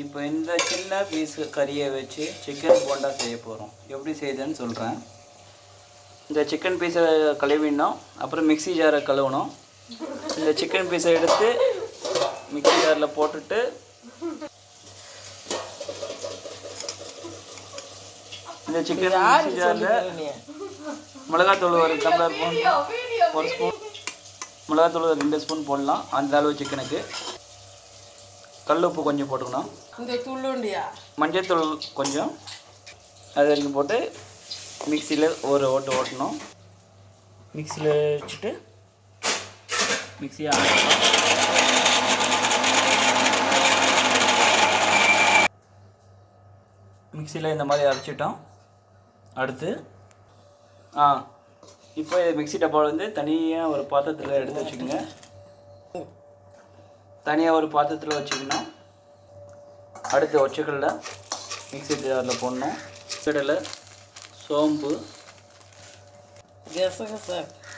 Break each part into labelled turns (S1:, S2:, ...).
S1: இப்போ இந்த சின்ன பீஸு கறியை வச்சு சிக்கன் போண்டா செய்ய போகிறோம். எப்படி செய்யுதுன்னு சொல்கிறேன். இந்த சிக்கன் பீஸை கழுவிடணும், அப்புறம் மிக்ஸி ஜாரை கழுவணும். இந்த சிக்கன் பீஸை எடுத்து மிக்ஸி ஜாரில் போட்டுட்டு இந்த சிக்கன் மிக்ஸி ஜாரில் மிளகாத்தூள் ஒரு டம்ளர் ஒரு ஸ்பூன், மிளகாத்தூள் 2 ஸ்பூன் போடலாம். அந்த அளவு சிக்கனுக்கு கல் உப்பு கொஞ்சம் போட்டுக்கணும்.
S2: இந்த தூளுண்டியா
S1: மஞ்சள் தூள் கொஞ்சம் அது வரைக்கும் போட்டு மிக்சியில் ஒரு ஓட்டணும். மிக்சியில் வச்சுட்டு மிக்சியை மிக்சியில் இந்த மாதிரி அரைச்சிட்டோம். அடுத்து இப்போ மிக்ஸி டப்பாவில் வந்து தனியாக ஒரு பாத்திரத்தில் எடுத்து வச்சுக்கோங்க. தனியாக ஒரு பாத்திரத்தில் வச்சுக்கணும். அடுத்து ஒச்சக்கடலை மிக்ஸி ஜாரில் போடணும். கடலை, சோம்பு,
S2: கசகசா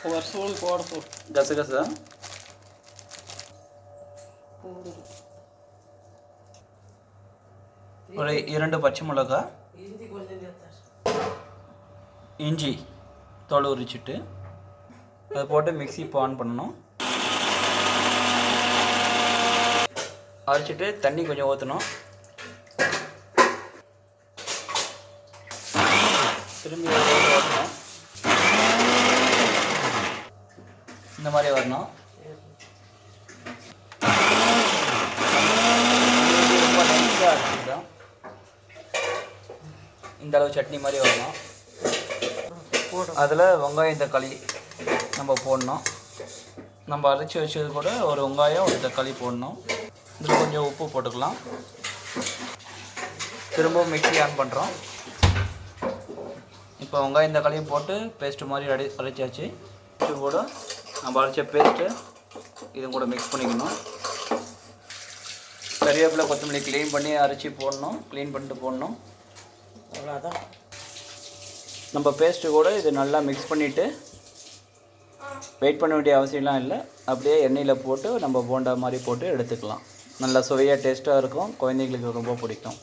S2: ஒரு ஸ்பூன் போடுறோம்.
S1: கசகசா, ஒரு 2 பச்சை மிளகா, இஞ்சி தோல் உரிச்சிட்டு அதை போட்டு மிக்ஸி இப்போ ஆன் பண்ணணும். அரைச்சிட்டு தண்ணி கொஞ்சம் ஊற்றணும். திரும்பி ஊற்றணும். இந்த மாதிரி வரணும். ரொம்ப நைஸாக அரைச்சிக்கிட்டோம். இந்த அளவு சட்னி மாதிரி வரணும். அதில் வெங்காயம் தக்காளி நம்ம போடணும். நம்ம அரைச்சி வச்சது கூட ஒரு வெங்காயம் ஒரு தக்காளி போடணும். இதில் கொஞ்சம் உப்பு போட்டுக்கலாம். திரும்பவும் மிக்ஸி ஆன் பண்ணுறோம். இப்போ வெங்காயம் தக்காளியும் போட்டு பேஸ்ட்டு மாதிரி அரைச்சாச்சு. இது கூட நம்ம அரைச்ச பேஸ்ட்டு இது கூட மிக்ஸ் பண்ணிக்கணும். கறிவேப்பிலை, கொத்தமல்லி க்ளீன் பண்ணி அரைச்சி போடணும். க்ளீன் பண்ணிட்டு போடணும்.
S2: அவ்வளோதான்.
S1: நம்ம பேஸ்ட்டு கூட இது நல்லா மிக்ஸ் பண்ணிவிட்டு வெயிட் பண்ண வேண்டிய அவசியம்லாம் இல்லை. அப்படியே எண்ணெயில் போட்டு நம்ம போண்டா மாதிரி போட்டு எடுத்துக்கலாம். நல்லா சுவையாக டேஸ்ட்டாக இருக்கும். குழந்தைங்களுக்கு ரொம்ப பிடிக்கும்.